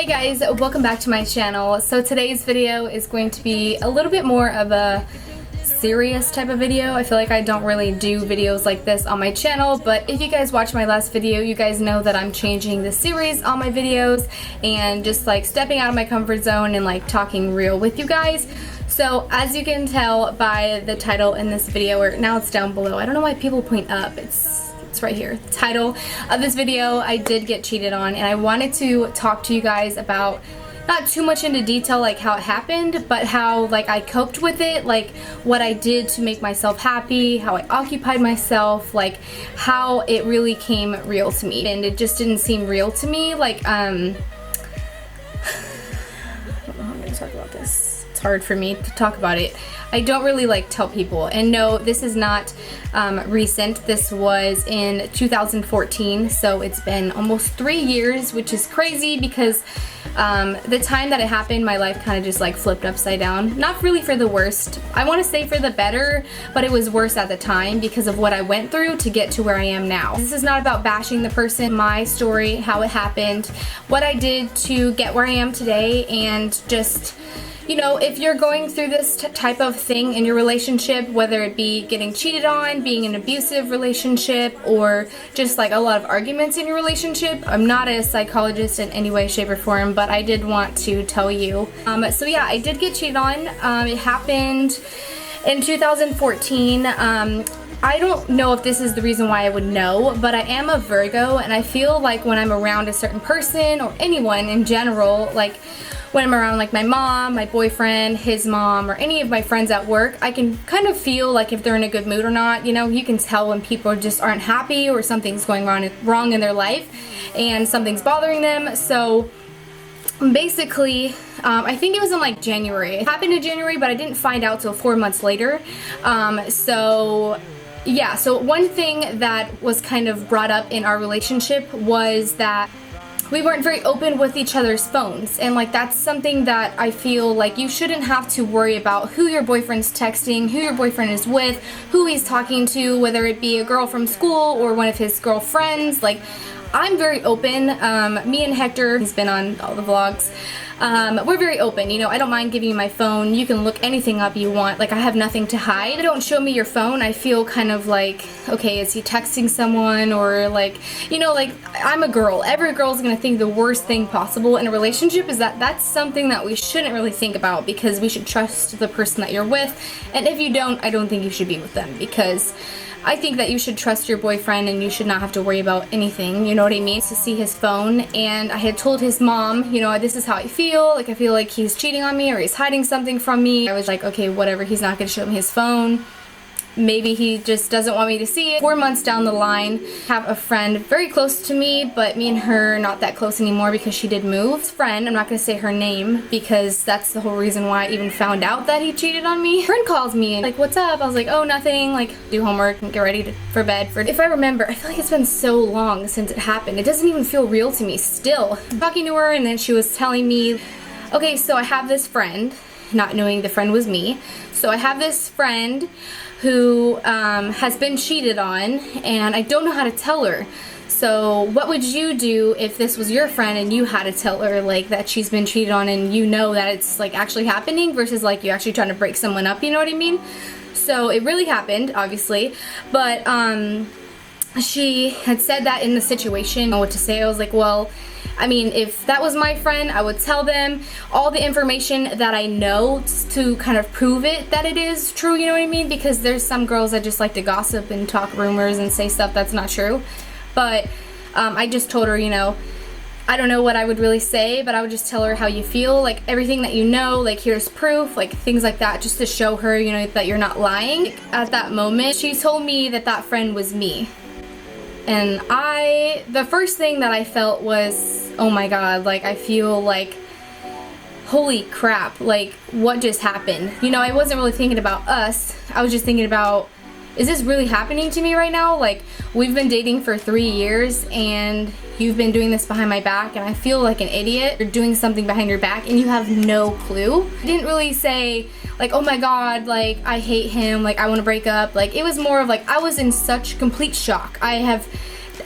Hey guys, welcome back to my channel. So today's video is going to be a little bit more of a serious type of video. I feel like I don't really do videos like this on my channel, but if you guys watched my last video, you guys know that I'm changing the series on my videos and just like stepping out of my comfort zone and like talking real with you guys. So as you can tell by the title in this video, or now it's down below. I don't know why people point up. It's right here. The title of this video, I did get cheated on, and I wanted to talk to you guys about, not too much into detail like how it happened, but how like I coped with it, like what I did to make myself happy, how I occupied myself, like how it really came real to me. And it just didn't seem real to me. Like I don't know how I'm gonna talk about this. It's hard for me to talk about it. I don't really like tell people, and no, this is not recent. This was in 2014, so it's been almost 3 years, which is crazy because the time that it happened, my life kind of just like flipped upside down. Not really for the worst. I want to say for the better, but it was worse at the time because of what I went through to get to where I am now. This is not about bashing the person, my story, how it happened, what I did to get where I am today, and just, you know, if you're going through this type of thing in your relationship, whether it be getting cheated on, being in an abusive relationship, or just like a lot of arguments in your relationship, I'm not a psychologist in any way, shape, or form, but I did want to tell you. So yeah, I did get cheated on. It happened in 2014. I don't know if this is the reason why I would know, but I am a Virgo, and I feel like when I'm around a certain person, or anyone in general, like when I'm around like my mom, my boyfriend, his mom, or any of my friends at work, I can kind of feel like if they're in a good mood or not. You know, you can tell when people just aren't happy or something's going wrong in their life and something's bothering them. So basically, I think it was in like January. It happened in January, but I didn't find out till 4 months later. So yeah, so one thing that was kind of brought up in our relationship was that we weren't very open with each other's phones, and like that's something that I feel like you shouldn't have to worry about who your boyfriend's texting, who your boyfriend is with, who he's talking to, whether it be a girl from school or one of his girlfriends. Like, I'm very open. Me and Hector, he's been on all the vlogs, we're very open. You know, I don't mind giving you my phone. You can look anything up you want. Like, I have nothing to hide. Don't show me your phone. I feel kind of like, okay, is he texting someone? Or like, you know, like, I'm a girl. Every girl's gonna think the worst thing possible in a relationship is that that's something that we shouldn't really think about, because we should trust the person that you're with. And if you don't, I don't think you should be with them, because I think that you should trust your boyfriend and you should not have to worry about anything, you know what I mean? To see his phone, and I had told his mom, you know, this is how I feel like he's cheating on me or he's hiding something from me. I was like, okay, whatever, he's not gonna show me his phone. Maybe he just doesn't want me to see it. 4 months down the line, have a friend very close to me, but me and her not that close anymore because she did move. Friend, I'm not gonna say her name because that's the whole reason why I even found out that he cheated on me. Friend calls me and like, what's up? I was like, oh, nothing, like do homework and get ready for bed. If I remember, I feel like it's been so long since it happened. It doesn't even feel real to me still. I'm talking to her, and then she was telling me, okay, so I have this friend, not knowing the friend was me. So I have this friend who has been cheated on, and I don't know how to tell her. So what would you do if this was your friend and you had to tell her like that she's been cheated on, and you know that it's like actually happening, versus like you actually trying to break someone up, you know what I mean? So it really happened, obviously, but she had said that in the situation. I don't know what to say. I was like, well, I mean, if that was my friend, I would tell them all the information that I know to kind of prove it that it is true, you know what I mean? Because there's some girls that just like to gossip and talk rumors and say stuff that's not true. But I just told her, you know, I don't know what I would really say, but I would just tell her how you feel, like everything that you know, like here's proof, like things like that, just to show her, you know, that you're not lying. At that moment, she told me that that friend was me. And the first thing that I felt was, oh my god, like I feel like, holy crap, like what just happened? You know, I wasn't really thinking about us. I was just thinking about, is this really happening to me right now? Like, we've been dating for 3 years and you've been doing this behind my back, and I feel like an idiot. You're doing something behind your back and you have no clue. I didn't really say like, oh my god, like I hate him, like I want to break up. Like, it was more of like I was in such complete shock. I have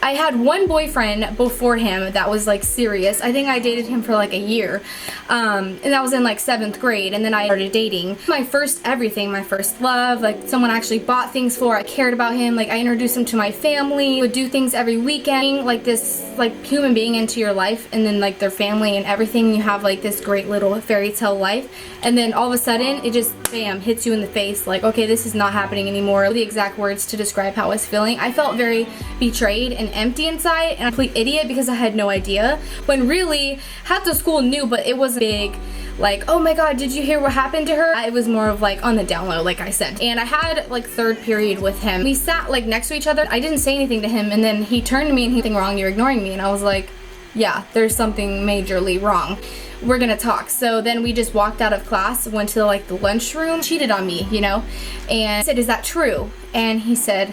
I had one boyfriend before him that was like serious. I think I dated him for like a year, and that was in like 7th grade, and then I started dating. My first everything, my first love, like someone I actually bought things for. I cared about him, like I introduced him to my family, would do things every weekend, like this like human being into your life, and then like their family and everything. You have like this great little fairy tale life, and then all of a sudden it just bam hits you in the face, like okay, this is not happening anymore. The exact words to describe how I was feeling. I felt very betrayed and empty inside, and a complete idiot because I had no idea, when really half the school knew, but it was big like, oh my god, did you hear what happened to her? It was more of like on the down low, like I said. And I had like 3rd period with him. We sat like next to each other. I didn't say anything to him, and then he turned to me and he's like, wrong, you're ignoring me. And I was like, yeah, there's something majorly wrong. We're gonna talk. So then we just walked out of class, went to like the lunchroom, cheated on me, you know, and I said, is that true? And he said,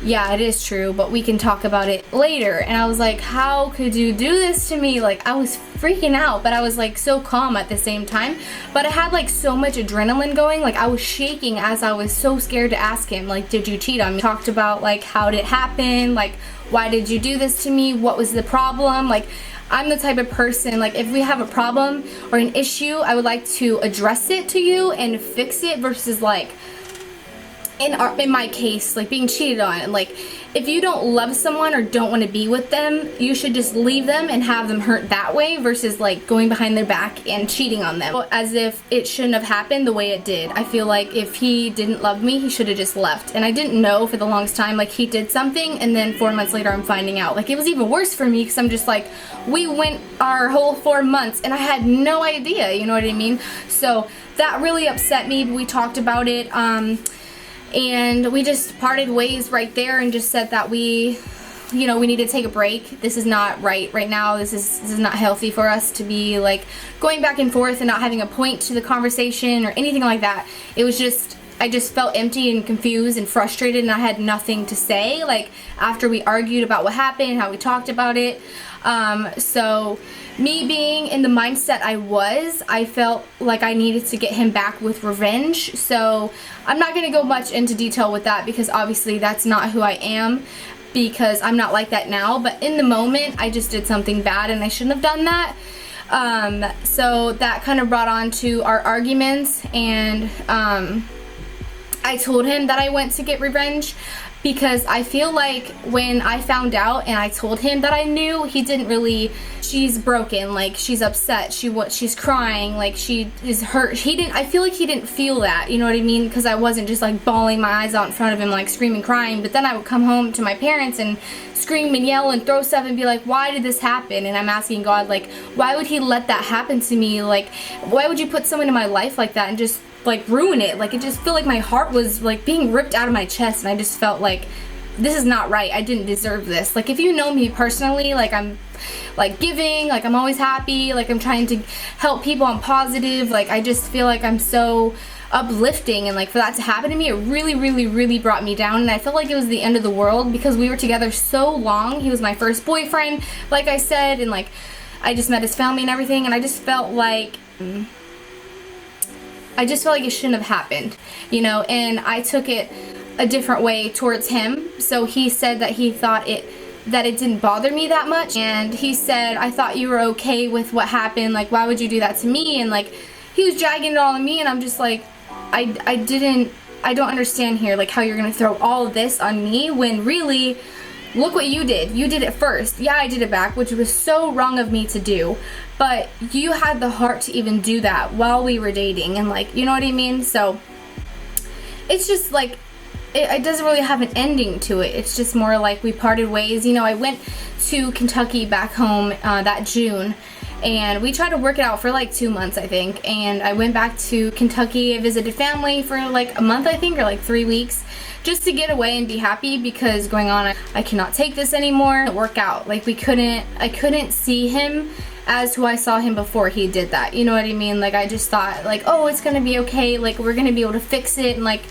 yeah, it is true, but we can talk about it later. And I was like, how could you do this to me? Like, I was freaking out, but I was like so calm at the same time. But I had like so much adrenaline going, like I was shaking as I was so scared to ask him, like, did you cheat on me? Talked about like, how did it happen? Like, why did you do this to me? What was the problem? Like, I'm the type of person, like if we have a problem or an issue, I would like to address it to you and fix it, versus like in my case, like being cheated on. Like, if you don't love someone or don't want to be with them, you should just leave them and have them hurt that way, versus like going behind their back and cheating on them as if it shouldn't have happened the way it did. I feel like if he didn't love me, he should have just left. And I didn't know for the longest time, like he did something, and then 4 months later I'm finding out. Like, it was even worse for me because I'm just like, we went our whole 4 months and I had no idea, you know what I mean? So that really upset me. We talked about it, and we just parted ways right there and just said that we need to take a break. This is not right now. This is not healthy for us to be like going back and forth and not having a point to the conversation or anything like that. It was just, I just felt empty and confused and frustrated, and I had nothing to say, like after we argued about what happened, how we talked about it. So me being in the mindset I felt like I needed to get him back with revenge. So I'm not going to go much into detail with that, because obviously that's not who I am, because I'm not like that now. But in the moment, I just did something bad and I shouldn't have done that. So that kind of brought on to our arguments, and I told him that I went to get revenge, because I feel like when I found out and I told him that I knew, he didn't really, she's broken, like she's upset, she's crying, like she is hurt. I feel like he didn't feel that, you know what I mean? Because I wasn't just like bawling my eyes out in front of him, like screaming, crying. But then I would come home to my parents and scream and yell and throw stuff and be like, why did this happen? And I'm asking God, like, why would he let that happen to me? Like, why would you put someone in my life like that and just like ruin it? Like, it just felt like my heart was like being ripped out of my chest, and I just felt like this is not right. I didn't deserve this. Like, if you know me personally, like I'm like giving, like I'm always happy, like I'm trying to help people, I'm positive, like I just feel like I'm so uplifting, and like for that to happen to me, it really brought me down. And I felt like it was the end of the world, because we were together so long. He was my first boyfriend, like I said, and like I just met his family and everything, and I just felt like it shouldn't have happened, you know. And I took it a different way towards him. So he said that he thought that it didn't bother me that much, and he said, I thought you were okay with what happened, like why would you do that to me? And like he was dragging it all on me, and I'm just like, I don't understand here, like how you're gonna throw all of this on me when really, look what you did. You did it first. Yeah, I did it back, which was so wrong of me to do, but you had the heart to even do that while we were dating, and like, you know what I mean? So it's just like, it doesn't really have an ending to it. It's just more like we parted ways. You know, I went to Kentucky back home that June, and we tried to work it out for like 2 months, I think. And I went back to Kentucky. I visited family for like a month, I think, or like 3 weeks, just to get away and be happy, because going on, I cannot take this anymore. Work out. Like I couldn't see him as who I saw him before he did that. You know what I mean? Like I just thought like, oh, it's gonna be okay. Like we're gonna be able to fix it, and like,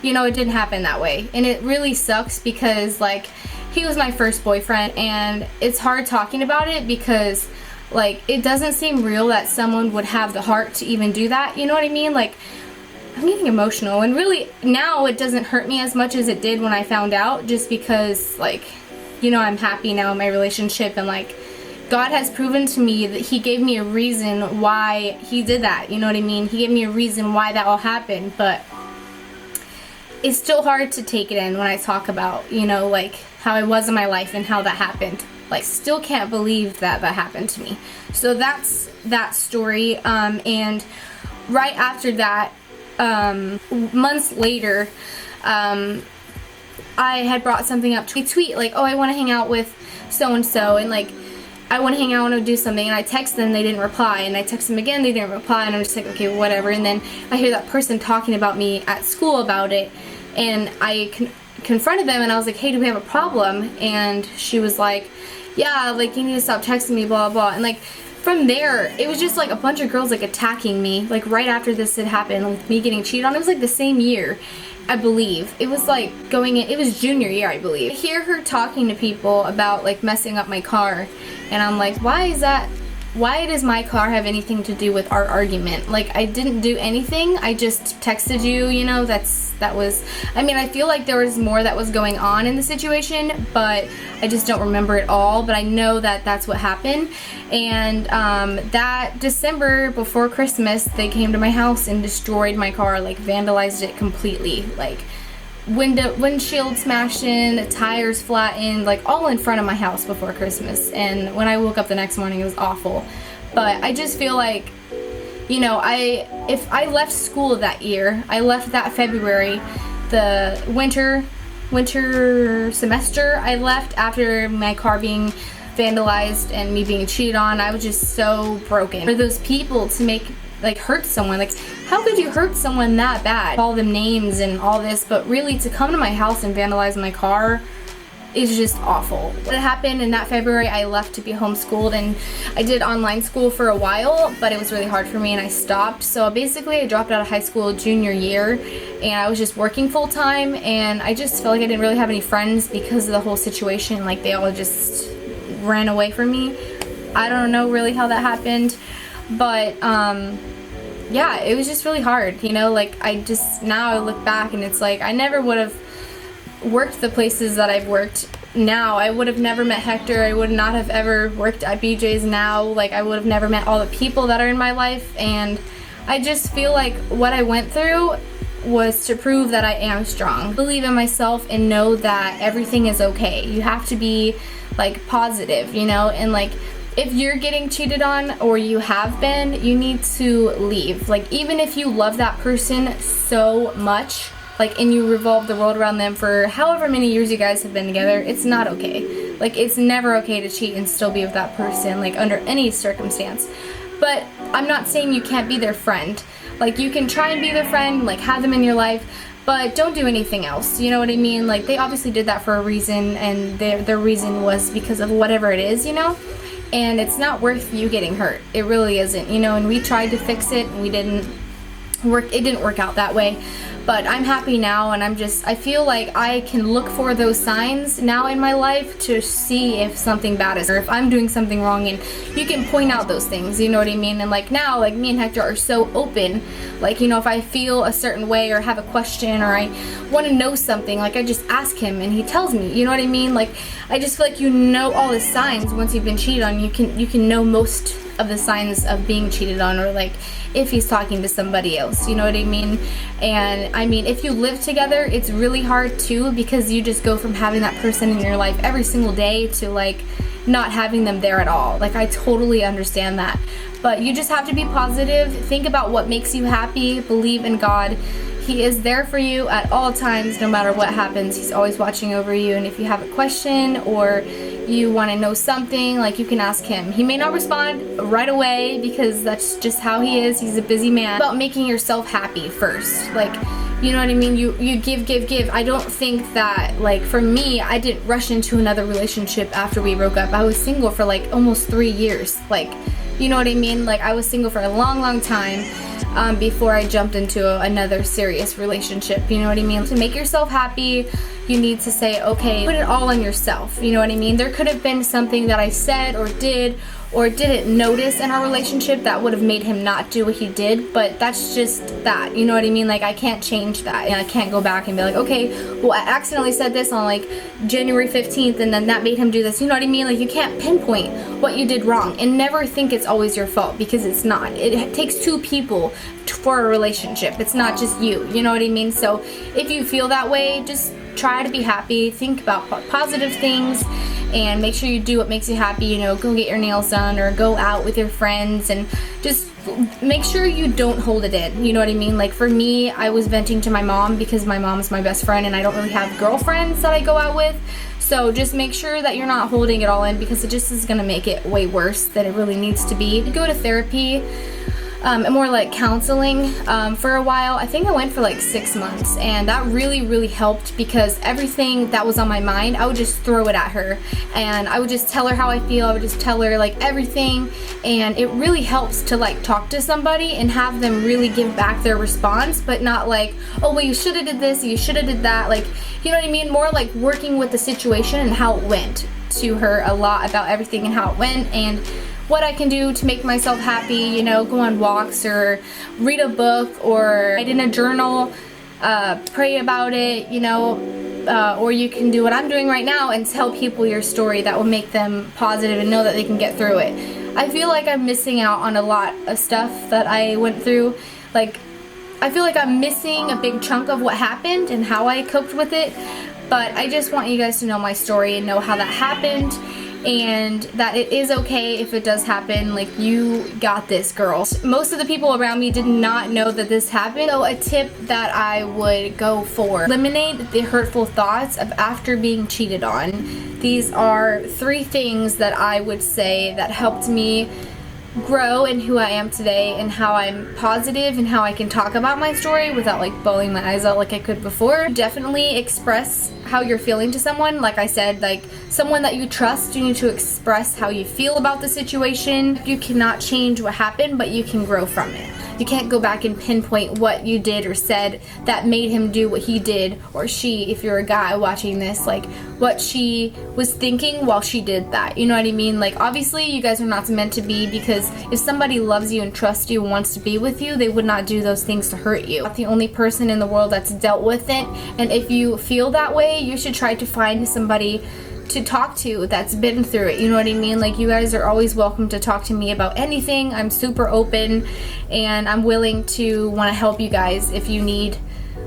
you know, it didn't happen that way. And it really sucks, because like he was my first boyfriend, and it's hard talking about it, because like it doesn't seem real that someone would have the heart to even do that, you know what I mean? Like, I'm getting emotional, and really now it doesn't hurt me as much as it did when I found out, just because like you know, I'm happy now in my relationship, and like God has proven to me that he gave me a reason why he did that, you know what I mean? He gave me a reason why that all happened, but it's still hard to take it in when I talk about, you know, like how I was in my life and how that happened. Like, still can't believe that that happened to me. So that's that story. And right after that, months later, I had brought something up to a tweet, like, oh, I want to hang out with so-and-so, and like, I want to hang out, I want to do something, and I text them, they didn't reply, and I text them again, they didn't reply, and I'm just like, okay, whatever. And then I hear that person talking about me at school about it, and I confronted them, and I was like, hey, do we have a problem? And she was like, yeah, like, you need to stop texting me, blah, blah. And like, from there, it was just like a bunch of girls like attacking me, like right after this had happened, with me getting cheated on. It was like the same year, I believe. It was like it was junior year, I believe. I hear her talking to people about like messing up my car, and I'm like, why does my car have anything to do with our argument? Like, I didn't do anything, I just texted you, you know. I mean, I feel like there was more that was going on in the situation, but I just don't remember it all. But I know that that's what happened. And that December before Christmas, they came to my house and destroyed my car, like vandalized it completely, like windshield smashed in, tires flattened, like all in front of my house before Christmas. And when I woke up the next morning, it was awful. But I just feel like, you know, if I left school that year, I left that February, the winter semester, I left after my car being vandalized and me being cheated on. I was just so broken. For those people to hurt someone, like, how could you hurt someone that bad? Call them names and all this, but really to come to my house and vandalize my car is just awful. What happened in that February, I left to be homeschooled, and I did online school for a while, but it was really hard for me and I stopped. So basically I dropped out of high school junior year, and I was just working full time, and I just felt like I didn't really have any friends because of the whole situation. Like, they all just ran away from me. I don't know really how that happened, but yeah, it was just really hard, you know. Like, now I look back and it's like, I never would have worked the places that I've worked now. I would have never met Hector. I would not have ever worked at BJ's now. Like, I would have never met all the people that are in my life. And I just feel like what I went through was to prove that I am strong. Believe in myself and know that everything is okay. You have to be like positive, you know. And like, if you're getting cheated on, or you have been, you need to leave. Like, even if you love that person so much, like, and you revolve the world around them for however many years you guys have been together, it's not okay. Like, it's never okay to cheat and still be with that person, like, under any circumstance. But I'm not saying you can't be their friend. Like, you can try and be their friend, like, have them in your life, but don't do anything else, you know what I mean? Like, they obviously did that for a reason, and their reason was because of whatever it is, you know? And it's not worth you getting hurt. It really isn't, you know. And we tried to fix it, and it didn't work out that way. But I'm happy now, and I feel like I can look for those signs now in my life to see if something bad is, or if I'm doing something wrong, and you can point out those things, you know what I mean? And like, now, like, me and Hector are so open. Like, you know, if I feel a certain way or have a question or I want to know something, like, I just ask him and he tells me, you know what I mean? Like, I just feel like you know all the signs once you've been cheated on. You can know most of the signs of being cheated on, or like if he's talking to somebody else, you know what I mean? And I mean, if you live together, it's really hard too, because you just go from having that person in your life every single day to like not having them there at all. Like, I totally understand that, but you just have to be positive. Think about what makes you happy. Believe in God. He is there for you at all times, no matter what happens. He's always watching over you. And if you have a question or you want to know something, like, you can ask him. He may not respond right away because that's just how he is. He's a busy man. About making yourself happy first. Like, you know what I mean? You give. I don't think that, like, for me, I didn't rush into another relationship after we broke up. I was single for like almost 3 years. Like, you know what I mean? Like, I was single for a long time before I jumped into another serious relationship. You know what I mean? To make yourself happy, you need to say, okay, put it all on yourself. You know what I mean? There could have been something that I said or did or didn't notice in our relationship that would have made him not do what he did, but that's just that, you know what I mean? Like, I can't change that, and I can't go back and be like, okay, well, I accidentally said this on like January 15th and then that made him do this, you know what I mean? Like, you can't pinpoint what you did wrong, and never think it's always your fault, because it's not. It takes two people for a relationship. It's not just you know what I mean? So if you feel that way, just try to be happy, think about positive things, and make sure you do what makes you happy. You know, go get your nails done or go out with your friends, and just make sure you don't hold it in, you know what I mean? Like, for me, I was venting to my mom because my mom is my best friend and I don't really have girlfriends that I go out with. So just make sure that you're not holding it all in, because it just is gonna make it way worse than it really needs to be. Go to therapy, and more like counseling for a while. I think I went for like 6 months, and that really helped, because everything that was on my mind, I would just throw it at her, and I would just tell her how I feel. I would just tell her like everything, and it really helps to like talk to somebody and have them really give back their response, but not like, oh well, you should have did this, you should have did that, like, you know what I mean? More like working with the situation and how it went, to her a lot about everything and how it went, and what I can do to make myself happy, you know, go on walks or read a book or write in a journal, pray about it, you know, or you can do what I'm doing right now and tell people your story that will make them positive and know that they can get through it. I feel like I'm missing out on a lot of stuff that I went through. Like, I feel like I'm missing a big chunk of what happened and how I coped with it, but I just want you guys to know my story and know how that happened, and that it is okay if it does happen. Like, you got this, girl. Most of the people around me did not know that this happened. So a tip that I would go for: eliminate the hurtful thoughts of after being cheated on. These are 3 things that I would say that helped me grow in who I am today, and how I'm positive and how I can talk about my story without like bawling my eyes out like I could before. Definitely express how you're feeling to someone. Like I said, like someone that you trust, you need to express how you feel about the situation. You cannot change what happened, but you can grow from it. You can't go back and pinpoint what you did or said that made him do what he did, or she, if you're a guy watching this, like what she was thinking while she did that. You know what I mean? Like, obviously you guys are not meant to be, because if somebody loves you and trusts you and wants to be with you, they would not do those things to hurt you. You're not the only person in the world that's dealt with it, and if you feel that way, you should try to find somebody to talk to that's been through it. You know what I mean? Like, you guys are always welcome to talk to me about anything. I'm super open, and I'm willing to want to help you guys if you need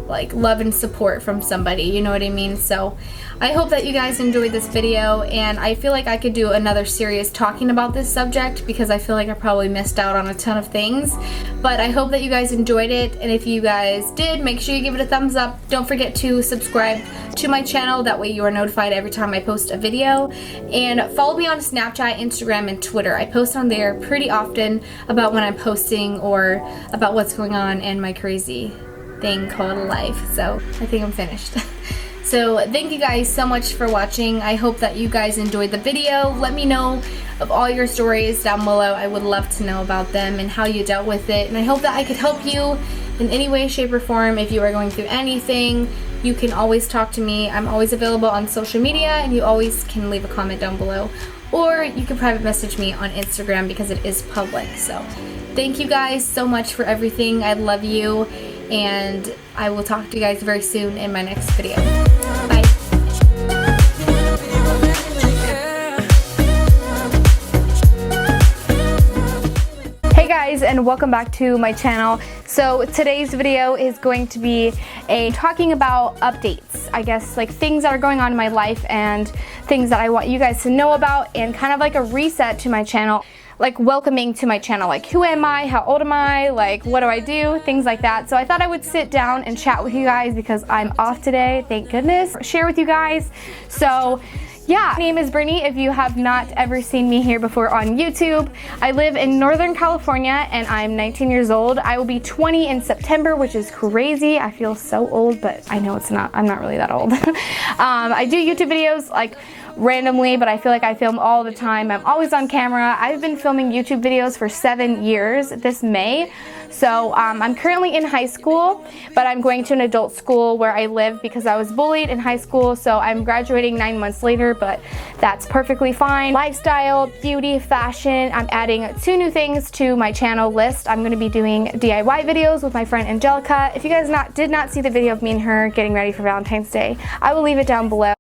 like love and support from somebody, you know what I mean? So I hope that you guys enjoyed this video, and I feel like I could do another series talking about this subject, because I feel like I probably missed out on a ton of things. But I hope that you guys enjoyed it, and if you guys did, make sure you give it a thumbs up. Don't forget to subscribe to my channel, that way you are notified every time I post a video. And follow me on Snapchat, Instagram, and Twitter. I post on there pretty often about when I'm posting or about what's going on in my crazy thing called life. So I think I'm finished. So thank you guys so much for watching. I hope that you guys enjoyed the video. Let me know of all your stories down below. I would love to know about them and how you dealt with it, and I hope that I could help you in any way, shape, or form. If you are going through anything, you can always talk to me. I'm always available on social media, and you always can leave a comment down below, or you can private message me on Instagram because it is public. So thank you guys so much for everything. I love you, and I will talk to you guys very soon in my next video. Bye. Hey guys, and welcome back to my channel. So today's video is going to be talking about updates, I guess, like things that are going on in my life and things that I want you guys to know about, and kind of like a reset to my channel. Like welcoming to my channel, like who am I, how old am I, like what do I do, things like that. So I thought I would sit down and chat with you guys because I'm off today, thank goodness. Share with you guys. So yeah, my name is Brittany, if you have not ever seen me here before on YouTube. I live in Northern California and I'm 19 years old. I will be 20 in September, which is crazy. I feel so old, but I know it's not. I'm not really that old. I do YouTube videos like randomly, but I feel like I film all the time. I'm always on camera. I've been filming YouTube videos for 7 years this May. So I'm currently in high school, but I'm going to an adult school where I live because I was bullied in high school. So I'm graduating 9 months later, but that's perfectly fine. Lifestyle, beauty, fashion. I'm adding 2 new things to my channel list. I'm going to be doing DIY videos with my friend Angelica. If you guys did not see the video of me and her getting ready for Valentine's Day, I will leave it down below.